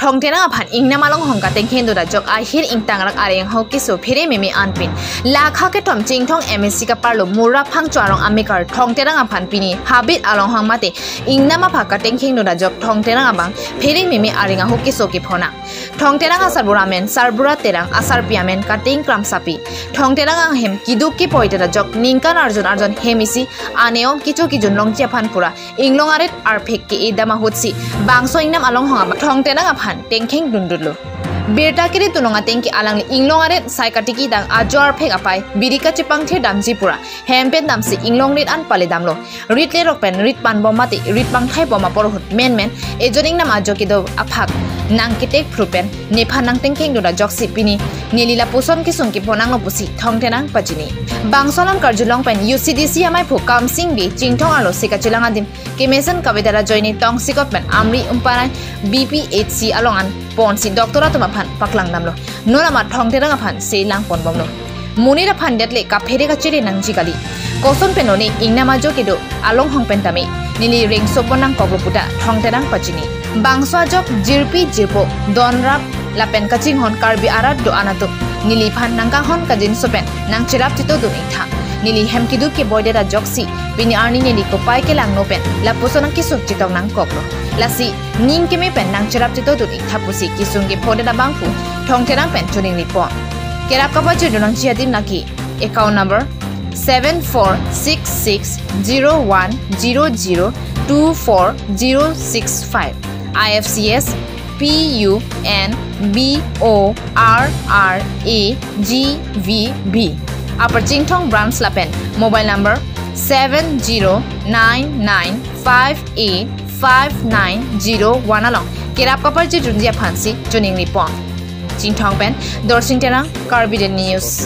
thongtena aphan ingna malong hongka tengkhen do da jok a hir ingtang rak areng ho kiso phire memi anpin lakha ke thom chingthong MSC ka parlo mura phang chwarong amikar thongtena aphan pini habit along hangmate ingna ma phaka tengkhen do da jok thongtena abang phire memi arenga ho kiso ki phona thongtena sarburamen sarbura terang asar piamen kating kram sapi thongtena hem kiduk ki poita da jok ningkan arjon hemisi aneom kicho ki junlong chiaphan pura inglong aret arphek ki idama hutsi bangso ingnam along hanga thongtena aphan tengkheng dundulu birta kiri tunonga tengki alang inglong aret saikatiki dang ajor phek apai birika chipang the damji pura hempen damsi inglong rit an pale damlo rit le rokpen rit pan bomati rit pang thai boma porhut men ejoning nam ajoki do aphak nangkitek prupen nepha nang tengkheng do da joksi pini nilila puson ki sungki phonang pusi thongtenang pajini bangsolan karjulong pen UCDC amai phukam singbi chingthong alo sikachilang adim kemesan kabedara joini tong sikotmen amri umparan BPHC alongan ponsi doktora tumaphan paklang namlo nonama thongtenang aphan seilang ponbomlo munira phandetle ka pheri ka chiri nangji gali koson penoni ingnama jokido along hongpen tami nili ring soponang kogloputa thongtenang pajini bangso jok jirpi jipo donrap lapen kaching hon karbi arat do anato nili phan nangkang hon kajin sopen nang chirap tito do itha nili hemkidu ke boydera joksi bini arni nili ko pai ke lang no pen la posonang ki suk chitong nang koklo lasi ning ke me pen nang chirap tito do itha pusi kisung ke bodera bangpu thongtenang pen chuning report kerap ka bachu donang chiadim naki account number 746601002465 IFCS PUNBORRAGVB Upper Jingthong Branch Lapen mobile number 7099585901 along kerap kapar ji junjia phansi joning report Jingthong Pen Dorsing Terang Carbide News